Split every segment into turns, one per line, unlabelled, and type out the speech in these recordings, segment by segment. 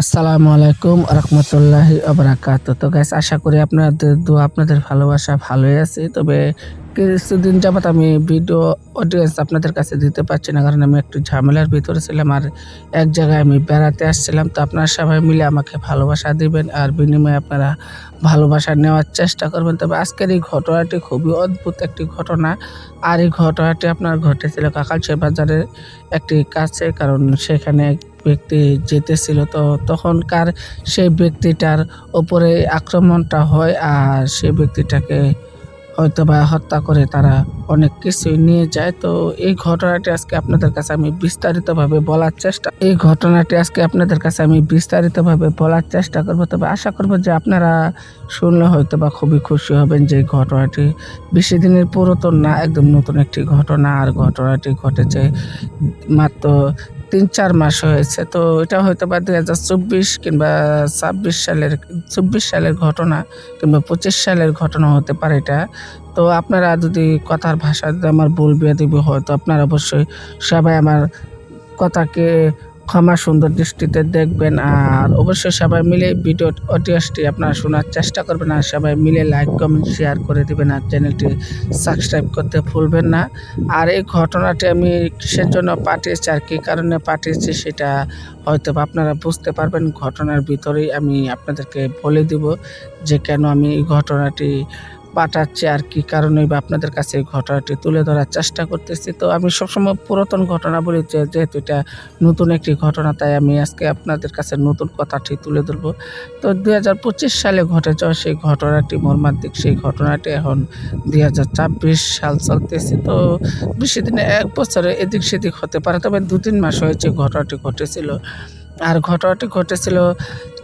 আসসালামু আলাইকুম রহমতুল্লাহি আবরাকাত। তো গাইস, আশা করি আপনাদের দোয়া আপনাদের ভালোবাসা ভালোই আছে। তবে কিছুদিন যাবত আমি ভিডিও অডিয়েন্স আপনাদের কাছে দিতে পারছি না, কারণ আমি একটু ঝামেলার ভিতরে ছিলাম আর এক জায়গায় আমি বেড়াতে আসছিলাম। তো আপনারা সবাই মিলে আমাকে ভালোবাসা দিবেন আর বিনিময়ে আপনারা ভালোবাসা নেওয়ার চেষ্টা করবেন। তবে আজকের এই ঘটনাটি খুবই অদ্ভুত একটি ঘটনা। আর এই ঘটনাটি আপনার ঘটেছিল কাকালচর বাজারের একটি কাছে, কারণ সেখানে ব্যক্তি যেতেছিল, তো তখনকার সেই ব্যক্তিটার ওপরে আক্রমণটা হয় আর সেই ব্যক্তিটাকে হয়তোবা হত্যা করে তারা অনেক কিছুই নিয়ে যায়। তো এই ঘটনাটি আজকে আপনাদের কাছে আমি বিস্তারিতভাবে বলার চেষ্টা করব। তবে আশা করব যে আপনারা শুনলে হয়তোবা খুবই খুশি হবেন যে এই ঘটনাটি বেশি দিনের পুরাতন না, একদম নতুন একটি ঘটনা। আর ঘটনাটি ঘটেছে মাত্র ৩-৪ মাস হয়েছে। তো এটা হয়তোবা ২০২৪ কিংবা ২৬ সালের ঘটনা কিংবা ২৫ সালের ঘটনা হতে পারে এটা। তো আপনারা যদি কথার ভাষা যদি আমার ভুল বিয়াদবি হয়, তো আপনারা অবশ্যই সবাই আমার কথাকে ক্ষমা সুন্দর দৃষ্টিতে দেখবেন। আর অবশ্যই সবাই মিলে অডিওটি আপনারা শোনার চেষ্টা করবেন আর সবাই মিলে লাইক কমেন্ট শেয়ার করে দিবেন আর চ্যানেলটি সাবস্ক্রাইব করতে ভুলবেন না। আর এই ঘটনাটি আমি কিসের জন্য পাঠিয়েছি আর কী কারণে পাঠিয়েছি সেটা হয়তো আপনারা বুঝতে পারবেন ঘটনার ভিতরেই। আমি আপনাদেরকে বলে দিব যে কেন আমি এই ঘটনাটি পাঠাচ্ছি আর কী কারণে বা আপনাদের কাছে এই ঘটনাটি তুলে ধরার চেষ্টা করতেছি। তো আমি সবসময় পুরাতন ঘটনা বলি, যেহেতু এটা নতুন একটি ঘটনা, তাই আমি আজকে আপনাদের কাছে নতুন কথাটি তুলে ধরবো। তো ২০২৫ সালে ঘটে যাওয়া সেই ঘটনাটি মর্মান্তিক, সেই ঘটনাটি এখন ২০২৪ সাল চলতেছে। তো বেশি দিনে ১ বছরে এদিক সেদিক হতে পারে, তবে ২-৩ মাস হয়েছে ঘটনাটি ঘটেছিল। আর ঘটনাটি ঘটেছিল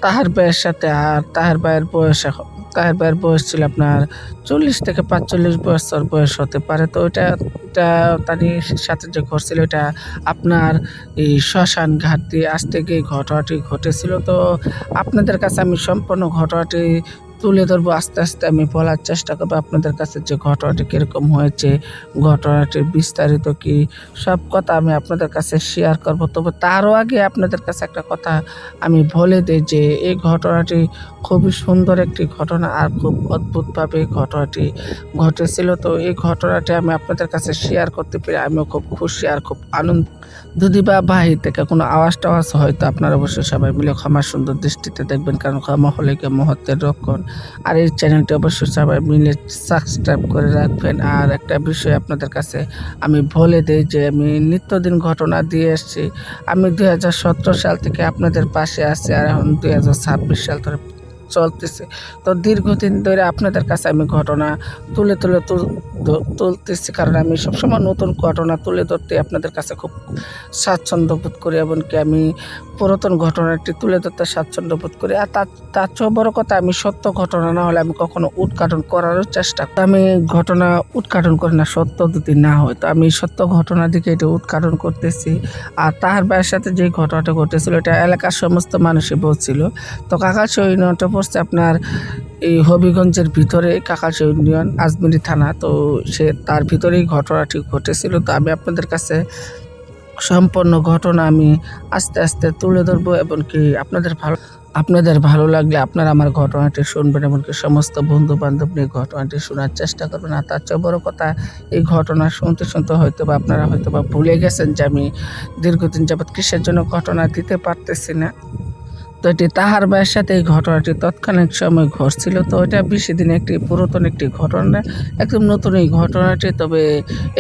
তাহার ভাইয়ের সাথে। আর তাহার ভাইয়ের বয়স ছিল আপনার ৪০ থেকে ৪৫ বছর বয়স হতে পারে। তো এটা তারই সাথে যে ঘটছিল এটা আপনার এই শ্মশান ঘাট দিয়ে আসতে গিয়ে ঘটনাটি ঘটেছিল। তো আপনাদের কাছে আমি সম্পূর্ণ ঘটনাটি তুলে ধরবো, আস্তে আস্তে আমি বলার চেষ্টা করবো আপনাদের কাছে যে ঘটনাটি কীরকম হয়েছে, ঘটনাটির বিস্তারিত কী, সব কথা আমি আপনাদের কাছে শেয়ার করব। তবে তারও আগে আপনাদের কাছে একটা কথা আমি বলে দিই যে এই ঘটনাটি খুবই সুন্দর একটি ঘটনা আর খুব অদ্ভুতভাবে ঘটনাটি ঘটেছিল। তো এই ঘটনাটি আমি আপনাদের কাছে শেয়ার করতে পেরে আমিও খুব খুশি আর খুব আনন্দ। যদি বা বাহির থেকে কোনো আওয়াজ টাওয়াজ হয়তো আপনারা অবশ্যই সবাই মিলে ক্ষমা সুন্দর দৃষ্টিতে দেখবেন, কারণ ক্ষমা হলে কি মুহূর্তের রক্ষণ। আর এই চ্যানেলটি অবশ্যই সবাই মিলে সাবস্ক্রাইব করে রাখবেন। আর একটা বিষয় আপনাদের কাছে আমি বলে দিই যে আমি নিত্যদিন ঘটনা দিয়ে এসেছি। আমি ২০১৭ সাল থেকে আপনাদের পাশে আছি আর এখন ২০২৬ সাল ধরে চলতেছে। তো দীর্ঘদিন ধরে আপনাদের কাছে আমি ঘটনা তুলতেছি, কারণ আমি সবসময় নতুন ঘটনা তুলে ধরতে আপনাদের কাছে খুব স্বাচ্ছন্দ্য বোধ করি, এমনকি আমি পুরাতন ঘটনাটি তুলে ধরতে স্বাচ্ছন্দ্য বোধ করি। আর তার চেয়েও বড় কথা, আমি সত্য ঘটনা না হলে আমি কখনো উদ্ঘাটন করারও চেষ্টা করি। আমি ঘটনা উদ্ঘাটন করি না সত্য যদি না হয়, তো আমি সত্য ঘটনা দিকে এটা উদ্ঘাটন করতেছি। আর তাহার ভাইয়ের সাথে যে ঘটনাটা ঘটেছিল এটা এলাকার সমস্ত মানুষই বলছিল। তো কাকারচর ইউনিয়নটা পড়ছে আপনার এই হবিগঞ্জের ভিতরে, কাকারচর ইউনিয়ন আজমিরি থানা। তো তার ভিতরেই ঘটনাটি ঘটেছিল। তো আমি আপনাদের কাছে সম্পূর্ণ ঘটনা আমি আস্তে আস্তে তুলে ধরবো, এমনকি আপনাদের ভালো লাগলে আপনারা আমার ঘটনাটি শুনবেন, এমনকি সমস্ত বন্ধু বান্ধব নিয়ে ঘটনাটি শোনার চেষ্টা করবেন। আর তার চেয়ে বড় কথা, এই ঘটনা শুনতে শুনতে হয়তোবা আপনারা হয়তোবা ভুলে গেছেন যে আমি দীর্ঘদিন যাবৎ কিসের জন্য ঘটনা দিতে পারতেছি না। তো এটি তাহার ভাইয়ের সাথে এই ঘটনাটি তৎক্ষণিক সময় ঘটছিল। তো এটা বেশি দিন একটি পুরাতন একটি ঘটনা, একদম নতুন এই ঘটনাটি। তবে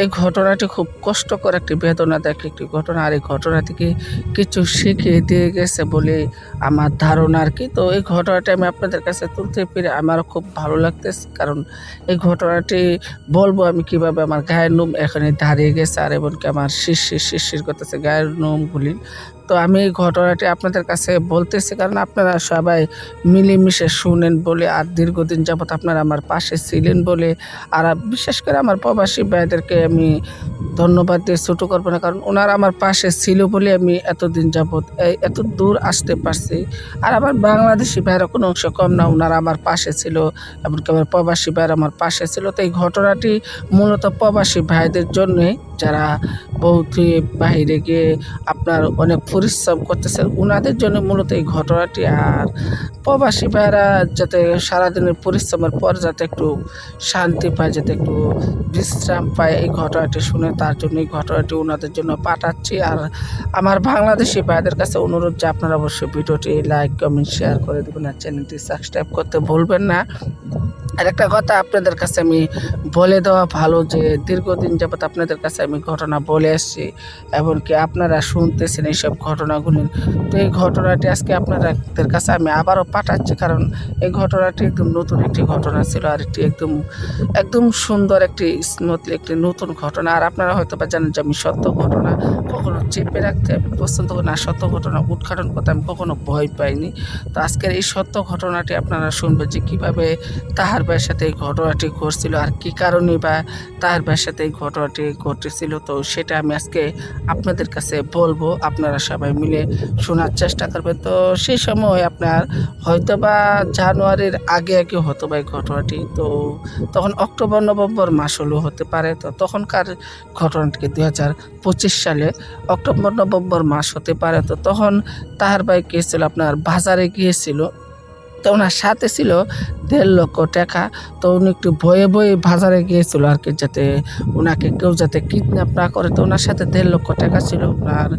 এই ঘটনাটি খুব কষ্টকর একটি বেদনাদায়ক একটি ঘটনা, আর এই ঘটনা থেকে কিছু শিখিয়ে দিয়ে গেছে বলে আমার ধারণা আর কি। তো এই ঘটনাটি আমি আপনাদের কাছে তুলতে পেরে আমারও খুব ভালো লাগতেছে, কারণ এই ঘটনাটি বলবো আমি কিভাবে আমার গায়ের নোম এখানে দাঁড়িয়ে গেছে আর এমনকি আমার শিরশির করতেছে গায়ের নোমগুলি। তো আমি এই ঘটনাটি আপনাদের কাছে বলতেছি কারণ আপনারা সবাই মিলেমিশে শুনেন বলে, আর দীর্ঘদিন যাবৎ আপনারা আমার পাশে ছিলেন বলে। আর বিশেষ করে আমার প্রবাসী ভাইদেরকে আমি ধন্যবাদ দিয়ে ছোটো করবো না, কারণ ওনারা আমার পাশে ছিল বলে আমি এতদিন যাবৎ এত দূর আসতে পারছি। আর আমার বাংলাদেশি ভাইয়েরা কোনো অংশ কম না, ওনারা আমার পাশে ছিল, এমনকি আমার প্রবাসী ভাইয়েরা আমার পাশে ছিল। তো এই ঘটনাটি মূলত প্রবাসী ভাইদের জন্যই, যারা বউকে বাহিরে গিয়ে আপনার অনেক পরিশ্রম করতেছে, ওনাদের জন্য মূলত এই ঘটনাটি। আর প্রবাসী ভাইয়েরা যাতে সারাদিনের পরিশ্রমের পর যাতে একটু শান্তি পায়, যাতে একটু বিশ্রাম পায়, এই ঘটনাটি শুনে তার জন্য এই ঘটনাটি ওনাদের জন্য পাঠাচ্ছি। আর আমার বাংলাদেশি ভাইদের কাছে অনুরোধ যে আপনারা অবশ্যই ভিডিওটি লাইক, কমেন্ট, শেয়ার করে দেবেন আর চ্যানেলটি সাবস্ক্রাইব করতে ভুলবেন না। আর একটা কথা আপনাদের কাছে আমি বলে দেওয়া ভালো যে দীর্ঘদিন যাবৎ আপনাদের কাছে আমি ঘটনা বলে আসছি, এমনকি আপনারা শুনতেছেন এইসব ঘটনাগুলি। তো এই ঘটনাটি আজকে আপনাদের কাছে আমি আবারও পাঠাচ্ছি, কারণ এই ঘটনাটি একদম নতুন একটি ঘটনা ছিল। আর এটি একদম একদম সুন্দর একটি স্মুথলি একটি নতুন ঘটনা। আর আপনারা হয়তো বা জানেন যে আমি সত্য ঘটনা কখনো চেপে রাখতে আমি পছন্দ করি না, সত্য ঘটনা উদ্ঘাটন করতে আমি কখনো ভয় পাইনি। তো আজকের এই সত্য ঘটনাটি আপনারা শুনবেন যে কীভাবে তাহার ভাইয়ের সাথে এই ঘটনাটি ঘটছিল আর কী কারণে বা তাহার ভাইয়ের সাথে এই ঘটনাটি ঘটেছিল। তো সেটা আমি আজকে আপনাদের কাছে বলবো, আপনারা সবাই মিলে শোনার চেষ্টা করবেন। তো সেই সময় আপনার হয়তো বা জানুয়ারির আগে আগে হতো বা এই ঘটনাটি, তো তখন অক্টোবর নভেম্বর মাস হলেও হতে পারে। তো তখনকার ঘটনাটিকে 2025 সালে অক্টোবর নভেম্বর মাস হতে পারে। তো তখন তাহার ভাই গিয়েছিল আপনার বাজারে গিয়েছিল, তো ওনার সাথে ছিল 1.5 লক্ষ টাকা। তো উনি একটু ভয়ে ভয়ে বাজারে গিয়েছিল আর কি, যাতে ওনাকে কেউ যাতে কিডন্যাপ না করে। তো ওনার সাথে 1.5 লক্ষ টাকা ছিল। ওনার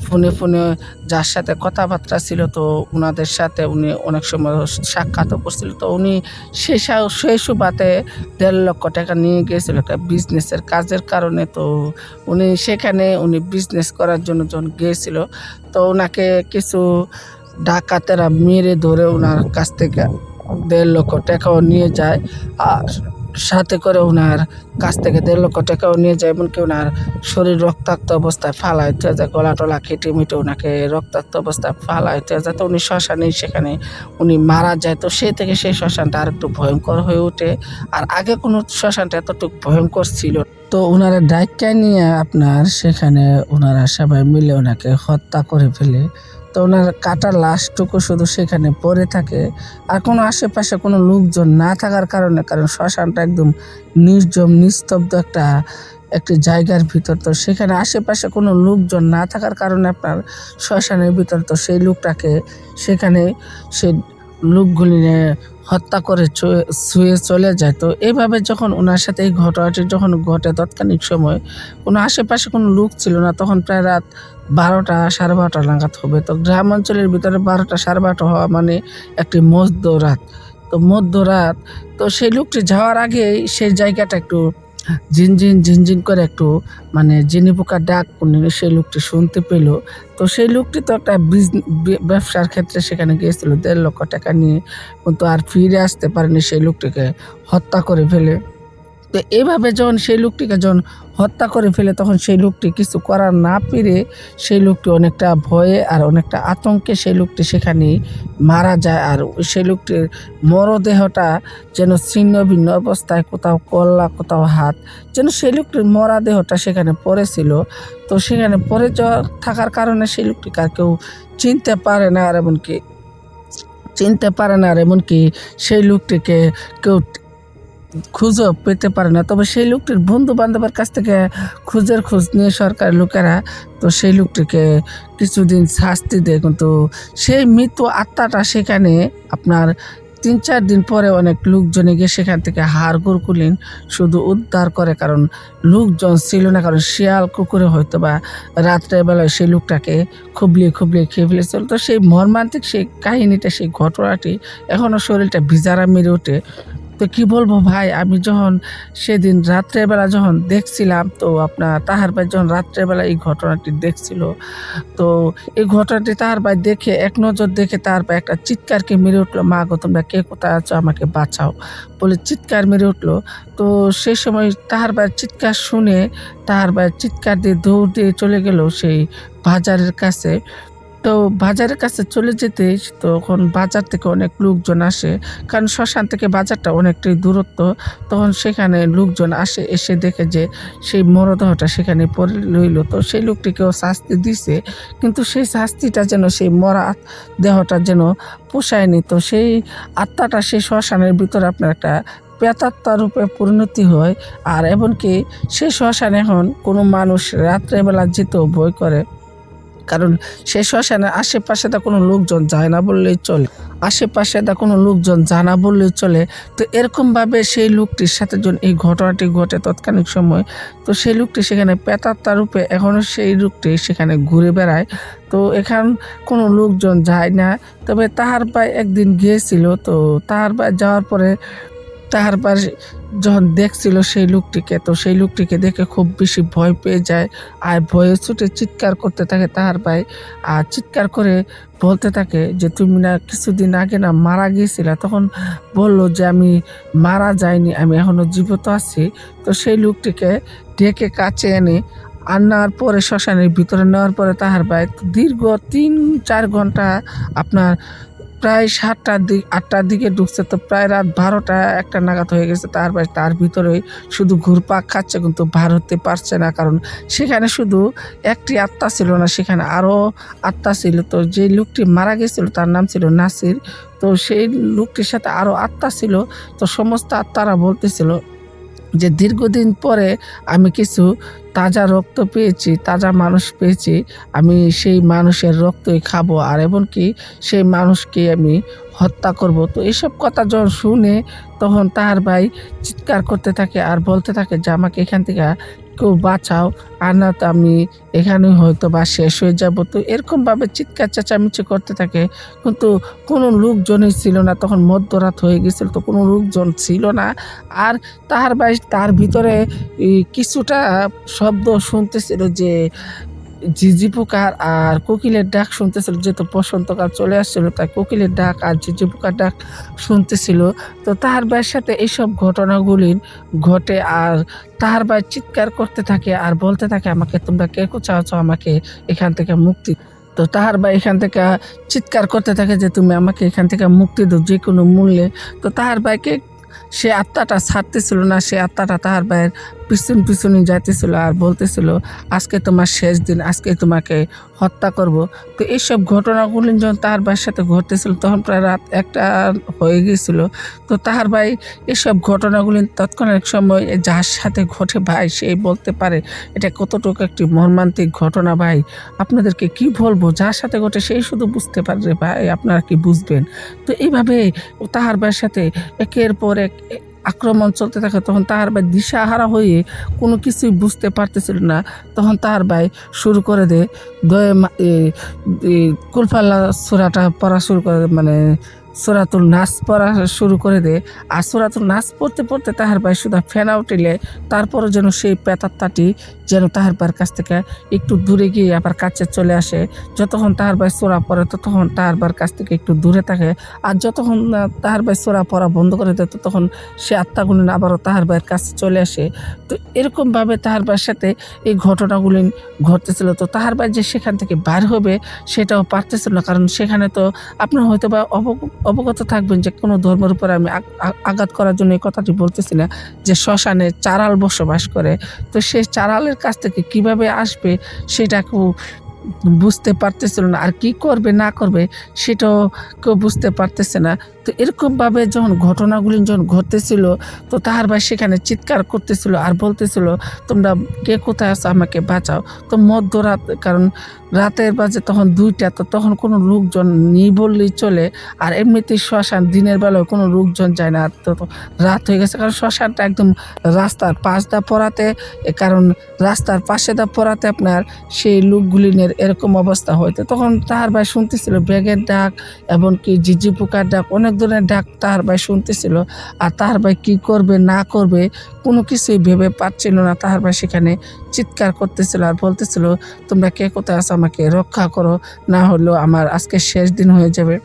ফোনে ফোনে যার সাথে কথাবার্তা ছিল, তো ওনাদের সাথে উনি অনেক সময় সাক্ষাৎও করছিল। তো উনি সেই সুবাদে 1.5 লক্ষ টাকা নিয়ে গিয়েছিল একটা বিজনেসের কাজের কারণে। তো উনি সেখানে বিজনেস করার জন্য যখন গিয়েছিল, তো ওনাকে কিছু ডাকাতেরা মেরে ধরে ওনার কাছ থেকে 1.5 লক্ষ টাকাও নিয়ে যায়। আর সাথে করে ওনার কাছ থেকে 1.5 লক্ষ টাকাও নিয়ে যায়, এমনকি ওনার শরীর রক্তাক্ত অবস্থায় ফালাইতে যায়, গলা টলা কেটে মিটে ওনাকে রক্তাক্ত অবস্থায় ফালাইতে যায়। তো উনি শ্মশানেই সেখানে মারা যায়। তো সেই শ্মশানটা আর একটু ভয়ঙ্কর হয়ে ওঠে। আর আগে কোনো শ্মশানটা এতটুকু ভয়ঙ্কর ছিল। তো ওনারা ডাইক্কা নিয়ে আপনার সেখানে ওনারা সবাই মিলে ওনাকে হত্যা করে ফেলে। তো ওনার কাটা লাশটুকু শুধু সেখানে পড়ে থাকে। আর কোনো আশেপাশে কোনো লোকজন না থাকার কারণে, কারণ শ্মশানটা একদম নির্জন নিস্তব্ধ একটি জায়গার ভিতর, তো সেখানে আশেপাশে কোনো লোকজন না থাকার কারণে আপনার শ্মশানের ভিতর, তো সেই লোকটাকে সেখানে সে লোকগুলি হত্যা করে শুয়ে চলে যায়। তো এইভাবে যখন ওনার সাথে এই ঘটনাটি যখন ঘটে, তৎক্ষণিক সময় কোনো আশেপাশে কোনো লোক ছিল না। তখন প্রায় রাত 12টা 12:30 নাগাদ হবে। তো গ্রাম অঞ্চলের ভিতরে 12টা 12:30 হওয়া মানে একটি মধ্যরাত। তো মধ্যরাত, তো সেই লোকটি যাওয়ার আগেই সেই জায়গাটা একটু ঝিনঝিন ঝিনঝিন করে একটু জিনি পোকার ডাক সেই লোকটি শুনতে পেল। তো সেই লোকটি তো একটা ব্যবসার ক্ষেত্রে সেখানে গিয়েছিল 1.5 লক্ষ টাকা নিয়ে, কিন্তু আর ফিরে আসতে পারেনি, সেই লোকটিকে হত্যা করে ফেলে। তো এইভাবে যখন সেই লোকটিকে হত্যা করে ফেলে, তখন সেই লোকটি কিছু করার না পেরে সেই লোকটি অনেকটা ভয়ে আর অনেকটা আতঙ্কে সেই লোকটি সেখানেই মারা যায়। আর সেই লোকটির মরদেহটা যেন ছিন্ন ভিন্ন অবস্থায়, কোথাও কল্লা কোথাও হাত, যেন সেই লোকটির মরা দেহটা সেখানে পড়েছিল। তো সেখানে পড়ে যাওয়া থাকার কারণে সেই লোকটিকে আর কেউ চিনতে পারে না। আর এমনকি সেই লোকটিকে কেউ খুঁজও পেতে পারে না। তবে সেই লোকটির বন্ধু বান্ধবের কাছ থেকে খোঁজ নিয়ে সরকারি লোকেরা তো সেই লোকটিকে কিছুদিন শাস্তি দেয়, কিন্তু সেই মৃত আত্মাটা সেখানে আপনার 3-4 দিন পরে অনেক লোকজনে গিয়ে সেখান থেকে হাড়গোড় খুলেন শুধু উদ্ধার করে, কারণ লোকজন ছিল না। কারণ শিয়াল কুকুরে হয়তো বা রাত্রেবেলায় সেই লোকটাকে খুবলিয়ে খেয়ে ফেলেছিল। তো সেই মর্মান্তিক সেই কাহিনীটা, সেই ঘটনাটি এখনও শরীরটা ভিজারা মেরে ওঠে। তো কি বলবো ভাই, আমি যখন সেদিন রাত্রেবেলা যখন দেখছিলাম, তো আপনার তাহার ভাই যখন রাত্রেবেলা এই ঘটনাটি দেখছিল, তো এই ঘটনাটি তাহার ভাই দেখে এক নজর দেখে তাহার ভাই একটা চিৎকারকে মেরে উঠলো, মা গো তোমরা কে কোথায় আছো, আমাকে বাঁচাও বলে চিৎকার মেরে উঠলো। তো সেই সময় তাহার ভাইয়ের চিৎকার শুনে তাহার ভাইয়ের চিৎকার দিয়ে দৌড় দিয়ে চলে গেল সেই বাজারের কাছে। তো বাজারের কাছে চলে যেতে তখন বাজার থেকে অনেক লোকজন আসে, কারণ শ্মশান থেকে বাজারটা অনেকটাই দূরত্ব। তখন সেখানে লোকজন আসে, এসে দেখে যে সেই মরদেহটা সেখানে পড়ে রইল। তো সেই লোকটিকেও শাস্তি দিছে, কিন্তু সেই শাস্তিটা যেন সেই মরা দেহটা যেন পোষায়নি। তো সেই আত্মাটা সেই শ্মশানের ভিতরে আপনার একটা প্রেতাত্মা রূপে পরিণতি হয়। আর এমনকি সেই শ্মশানে এখন কোনো মানুষ রাত্রেবেলা যেতেও ভয় করে, কারণ সেই শ্মশানের আশেপাশে তা কোনো লোকজন যায় না বললেই চলে, আশেপাশে তা কোনো লোকজন যায় না বললেই চলে। তো এরকমভাবে সেই লোকটির সাথে যখন এই ঘটনাটি ঘটে তৎকালীন সময়, তো সেই লোকটি সেখানে প্রেতাত্মা রূপে এখনও সেই লোকটি সেখানে ঘুরে বেড়ায়। তো এখান কোনো লোকজন যায় না, তবে তাহার ভাই একদিন গিয়েছিল। তো তাহার ভাই যাওয়ার পরে তাহার ভাই যখন দেখছিল সেই লোকটিকে, তো সেই লোকটিকে দেখে খুব বেশি ভয় পেয়ে যায়, আর ভয়ে ছুটে চিৎকার করতে থাকে তাহার ভাই। আর চিৎকার করে বলতে থাকে যে তুমি না কিছুদিন আগে না মারা গিয়েছিলা। তখন বলল যে আমি মারা যাইনি, আমি এখনো জীবিত আছি। তো সেই লোকটিকে ডেকে কাছে এনে আনার পরে শ্মশানের ভিতরে নেওয়ার পরে তাহার ভাই দীর্ঘ ৩-৪ ঘন্টা আপনার প্রায় ৭টার দিকে ঢুকছে, তো প্রায় রাত ১২টা-১টা নাগাদ হয়ে গেছে। তার ভিতরেই শুধু ঘুরপাক খাচ্ছে, কিন্তু বার হতে পারছে না, কারণ সেখানে শুধু একটি আত্মা ছিল না, সেখানে আরও আত্মা ছিল। তো যে লোকটি মারা গেছিল তার নাম ছিল নাসির। তো সেই লোকটির সাথে আরও আত্মা ছিল। তো সমস্ত আত্মারা বলতেছিল যে দীর্ঘদিন পরে আমি কিছু তাজা রক্ত পেয়েছি, তাজা মানুষ পেয়েছি, আমি সেই মানুষের রক্তই খাবো, আর এমনকি সেই মানুষকে আমি হত্যা করব। তো এইসব কথা যখন শুনে তখন তাহার ভাই চিৎকার করতে থাকে আর বলতে থাকে যে আমাকে এখান থেকে কেউ বাঁচাও, আর না তো আমি এখানে হয়তো বা শেষ হয়ে যাব। তো এরকমভাবে চিৎকার চেঁচামেচি করতে থাকে, কিন্তু কোনো লোকজনই ছিল না। তখন মধ্যরাত হয়ে গেছিল, তো কোনো লোকজন ছিল না। আর তাহার ভাই তার ভিতরে কিছুটা শব্দ শুনতেছিল, যে ঝিঁঝি পোকার আর কোকিলের ডাক শুনতেছিল। যেহেতু বসন্তকাল চলে আসছিল, তাই কোকিলের ডাক আর ঝিঁঝি পোকার ডাক শুনতেছিল। তো তাহার ভাইয়ের সাথে এইসব ঘটনাগুলি ঘটে, আর তাহার ভাই চিৎকার করতে থাকে আর বলতে থাকে আমাকে তোমরা কে চাচ্ছ আমাকে এখান থেকে মুক্তি। তো তাহার ভাই এখান থেকে চিৎকার করতে থাকে যে তুমি আমাকে এখান থেকে মুক্তি দাও যে কোনো মূল্যে। তো তাহার ভাইকে সে আত্মাটা ছাড়তেছিল না, সে আত্মাটা তাহার ভাইয়ের পিছনে যাইতেছিল আর বলতেছিল আজকে তোমার শেষ দিন, আজকে তোমাকে হত্যা করব। তো এইসব ঘটনাগুলি যখন তাহার ভাইয়ের সাথে ঘটতেছিল তখন প্রায় রাত 1টা হয়ে গিয়েছিল। তো তাহার ভাই এসব ঘটনাগুলি তৎক্ষণাৎ সময় যার সাথে ঘটে ভাই সেই বলতে পারে এটা কতটুকু একটি মর্মান্তিক ঘটনা। ভাই আপনাদেরকে কি বলবো, যার সাথে ঘটে সেই শুধু বুঝতে পারে রে ভাই, আপনারা কি বুঝবেন। তো এইভাবে তাহার ভাইয়ের সাথে একের পর এক আক্রমণ চলতে থাকে। তখন তাহার ভাই দিশাহারা হয়ে কোনো কিছুই বুঝতে পারতেছিল না। তখন তাহার ভাই শুরু করে দেয় কুলফাল্লা সূরাটা পড়া শুরু করে, মানে সূরাতুল নাস পড়া শুরু করে দেয়। আর সূরাতুল নাস পড়তে পড়তে তাহার ভাই শুধু ফেনা উঠিলে তারপরও যেন সেই প্রেতাত্মাটি যেন তাহার ভাইয়ের কাছ থেকে একটু দূরে গিয়ে আবার কাছে চলে আসে। যতক্ষণ তাহার ভাই সূরা পড়ে ততক্ষণ তাহার ভাইয়ের কাছ থেকে একটু দূরে থাকে, আর যতক্ষণ না তাহার ভাই সূরা পড়া বন্ধ করে দেয় ততক্ষণ সে আত্মাগুলি আবারও তাহার ভাইয়ের কাছে চলে আসে। তো এরকমভাবে তাহার ভাইয়ের সাথে এই ঘটনাগুলি ঘটতেছিল। তো তাহার ভাই যে সেখান থেকে বাইর হবে সেটাও পারতেছিল না, কারণ সেখানে তো আপনার হয়তো বা অবগত থাকবেন যে কোনো ধর্মের উপরে আমি আঘাত করার জন্য এই কথাটি বলতেছি না, যে শ্মশানে চারাল বসবাস করে। তো সেই চারালের কাছ থেকে কিভাবে আসবে সেটা কেউ বুঝতে পারতেছিল না, আর কি করবে না করবে সেটাও কেউ বুঝতে পারতেছে না। তো এরকমভাবে যখন ঘটনাগুলি যখন ঘটতেছিল তো তাহার ভাই সেখানে চিৎকার করতেছিল আর বলতেছিল তোমরা কে কোথায় আছো আমাকে বাঁচাও। তো মধ্যরাত, কারণ রাতের বাজে তখন 2টা, তো তখন কোনো লোকজন নেই বললেই চলে। আর এমনিতেই শ্মশান দিনের বেলায় কোনো লোকজন যায় না, আর তো রাত হয়ে গেছে, কারণ শ্মশানটা একদম রাস্তার পাশ দা পড়াতে, কারণ রাস্তার পাশে দা পড়াতে আপনার সেই লোকগুলিনের এরকম অবস্থা হইতো। তখন তাহার ভাই শুনতেছিল ব্যাগের ডাক, এমনকি ঝিঁঝি পোকার ডাক, অনেক ধরনের ডাক তাহার ভাই শুনতেছিল। আর তাহার ভাই কী করবে না করবে কোনো কিছুই ভেবে পাচ্ছিল না। তাহার ভাই সেখানে চিৎকার করতেছিল আর বলতেছিল তোমরা কে কোথায় আছো আমাকে রক্ষা করো, না হলেও আমার আজকে শেষ দিন হয়ে যাবে।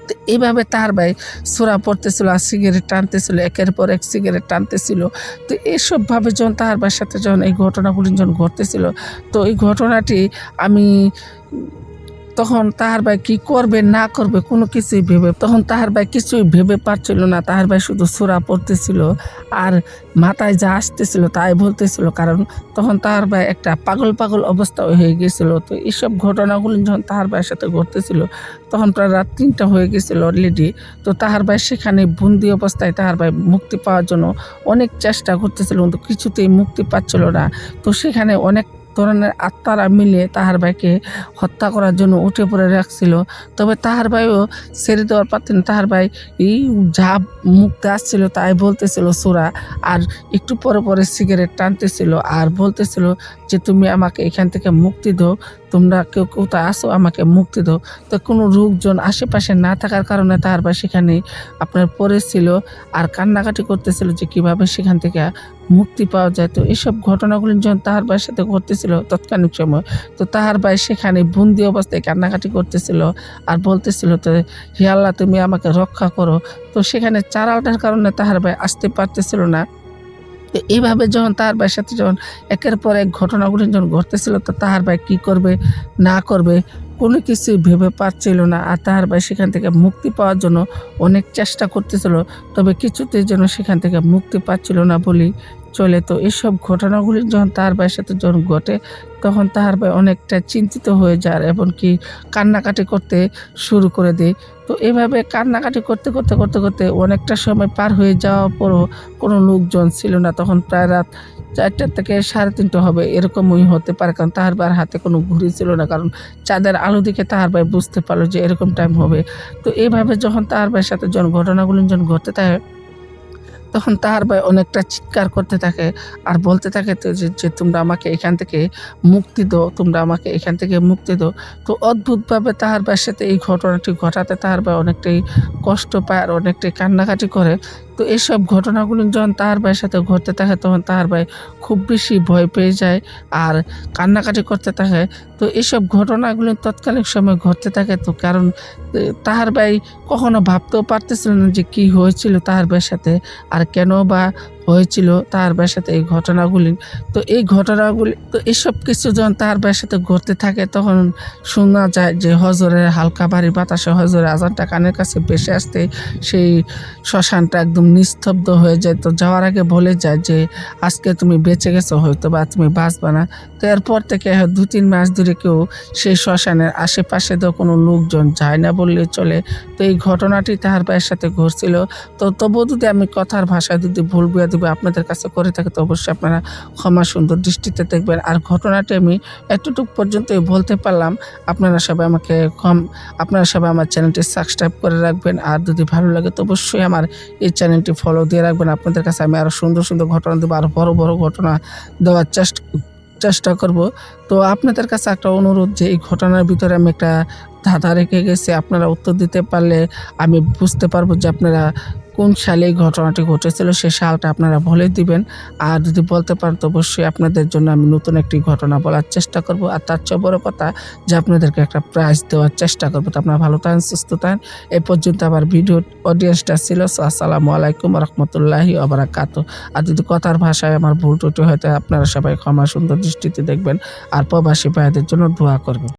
তো এইভাবে তাহার ভাই সূরা পড়তেছিল আর সিগারেট টানতেছিল, একের পর এক সিগারেট টানতেছিল। তো এসবভাবে যখন তাহার ভাইয়ের সাথে যখন এই ঘটনাগুলি যখন ঘটতেছিল, তো এই ঘটনাটি আমি তখন তাহার ভাই কি করবে না করবে কোনো কিছুই তখন তাহার ভাই কিছুই ভেবে পারছিল না। তাহার ভাই শুধু সূরা পড়তেছিল আর মাথায় যা আসতেছিল তাই বলতেছিল। কারণ তখন তাহার ভাই একটা পাগল অবস্থা হয়ে গেছিল। তো এইসব ঘটনাগুলো যখন তাহার ভাইয়ের সাথে ঘটতেছিল তখন প্রায় রাত ৩টা হয়ে গেছিল অলরেডি। তো তাহার ভাই সেখানে বন্দি অবস্থায় তাহার ভাই মুক্তি পাওয়ার জন্য অনেক চেষ্টা করতেছিল, কিন্তু কিছুতেই মুক্তি পাচ্ছিল না। তো সেখানে অনেক ধরনের আত্মারা মিলে তাহার ভাইকে হত্যা করার জন্য উঠে পড়ে রাখছিল। তবে তাহার ভাইও ছেড়ে দেওয়ার পারতেন। তাহার ভাই এই যা মুখতে আসছিল তাই বলতেছিল সূরা, আর একটু পরে সিগারেট টানতেছিল আর বলতেছিল যে, "তুমি আমাকে এখান থেকে মুক্তি দাও। তোমরা কেউ কোথায় আসো আমাকে মুক্তি দাও।" তো কোনো লোকজন আশেপাশে না থাকার কারণে তাহার ভাই সেখানে আপনার পড়েছিল আর কান্নাকাটি করতেছিল যে কীভাবে সেখান থেকে মুক্তি পাওয়া যায়। তো এসব ঘটনাগুলি যখন তাহার ভাইয়ের সাথে ঘটতেছিল তৎকালীন সময়, তো তাহার ভাই সেখানে বন্দি অবস্থায় কান্নাকাটি করতেছিল আর বলতেছিল, তো হে আল্লাহ তুমি আমাকে রক্ষা করো। তো সেখানে চারালটার কারণে তাহার ভাই আসতে পারতেছিল না। তো এইভাবে যখন তাহার ভাইয়ের সাথে যখন একের পর এক ঘটনাগুলি যখন ঘটতেছিল, তো তাহার ভাই কী করবে না করবে কোনো কিছুই ভেবে পাচ্ছিল না। আর তাহার ভাই সেখান থেকে মুক্তি পাওয়ার জন্য অনেক চেষ্টা করতেছিল, তবে কিছুতেই যেন সেখান থেকে মুক্তি পাচ্ছিল না বলেই চলে। তো এসব ঘটনাগুলি যখন তাহার ভাইয়ের সাথে যখন ঘটে তখন তাহার ভাই অনেকটা চিন্তিত হয়ে যায়, এমনকি কান্নাকাটি করতে শুরু করে দেয়। তো এভাবে কান্নাকাটি করতে অনেকটা সময় পার হয়ে যাওয়ার পরও কোনো লোকজন ছিল না। তখন প্রায় রাত ৪টা থেকে ৩:৩০ হবে এরকমই হতে পারে। কারণ তাহার ভাইয়ের হাতে কোনো ঘড়ি ছিল না। কারণ চাঁদের আলো দেখে তাহার ভাই বুঝতে পারল যে এরকম টাইম হবে। তো এইভাবে যখন তাহার ভাইয়ের সাথে যখন ঘটনাগুলো যখন ঘটতে থাকে তখন তাহার ভাই অনেকটা চিৎকার করতে থাকে আর বলতে থাকে তো যে তোমরা আমাকে এখান থেকে মুক্তি দাও, তোমরা আমাকে এখান থেকে মুক্তি দাও। তো অদ্ভুতভাবে তাহার ভাইয়ের সাথে এই ঘটনাটি ঘটাতে তাহার ভাই অনেকটাই কষ্ট পায় আর অনেকটাই কান্নাকাটি করে। তো এসব ঘটনাগুলো যখন তাহার ভাইয়ের সাথে ঘটতে থাকে তখন তাহার ভাই খুব বেশি ভয় পেয়ে যায় আর কান্নাকাটি করতে থাকে। তো এসব ঘটনাগুলো তৎকালীন সময় ঘটতে থাকে। তো কারণ তাহার ভাই কখনো ভাবতেও পারতেছিল না যে কী হয়েছিল তাহার ভাইয়ের সাথে আর কেন বা হয়েছিল তাহার ভাইয়ের সাথে এই ঘটনাগুলি। তো এই ঘটনাগুলি তো এসব কিছু যখন তাহার ভাইয়ের সাথে ঘটতে থাকে তখন শোনা যায় যে হজরের হালকা ভারী বাতাসে হজরের আজানটা কানের কাছে ভেসে আসতে সেই শ্মশানটা একদম নিস্তব্ধ হয়ে যায়। তো যাওয়ার আগে বলে যায় যে আজকে তুমি বেঁচে গেছো, হয়তো বা তুমি বাঁচবা না। তো এরপর থেকে ২-৩ মাস ধরে কেউ সেই শ্মশানের আশেপাশে তো কোনো লোকজন যায় না বললেই চলে। তো এই ঘটনাটি তাহার ভাইয়ের সাথে ঘটছিল। তো তবুও যদি আমি কথার ভাষায় যদি ভুল বুঝাতুমি আপনাদের কাছে করে থাকি তো অবশ্যই আপনারা ক্ষমা সুন্দর দৃষ্টিতে দেখবেন। আর ঘটনাটি আমি এতটুকু পর্যন্তই বলতে পারলাম। আপনারা সবাই আমার চ্যানেলটি সাবস্ক্রাইব করে রাখবেন। আর যদি ভালো লাগে তো অবশ্যই আমার এই চ্যানেলটি ফলো দিয়ে রাখবেন। আপনাদের কাছে আমি আরও সুন্দর ঘটনা দেবো, আরও বড় ঘটনা দেওয়ার চেষ্টা করব। তো আপনাদের কাছে একটা অনুরোধ যে এই ঘটনার ভিতরে আমি একটা ধাঁধা রেখে গেছি, আপনারা উত্তর দিতে পারলে আমি বুঝতে পারবো যে আপনারা কোন সালে এই ঘটনাটি ঘটেছিল সেই সালটা আপনারা বলে দিবেন। আর যদি বলতে পারেন তো অবশ্যই আপনাদের জন্য আমি নতুন একটি ঘটনা বলার চেষ্টা করব। আর তার চেয়ে বড় কথা যে আপনাদেরকে একটা প্রাইজ দেওয়ার চেষ্টা করব। তো আপনারা ভালো থাকেন, সুস্থ থাকেন। এই পর্যন্ত আমার ভিডিও অডিয়েন্সটা ছিল। আসসালামু আলাইকুম রহমতুল্লাহি ওয়া বারাকাতুহু। আর যদি কথার ভাষায় আমার ভুল ত্রুটি হয় আপনারা সবাই ক্ষমা সুন্দর দৃষ্টিতে দেখবেন আর প্রবাসী ভাইদের জন্য দোয়া করবেন।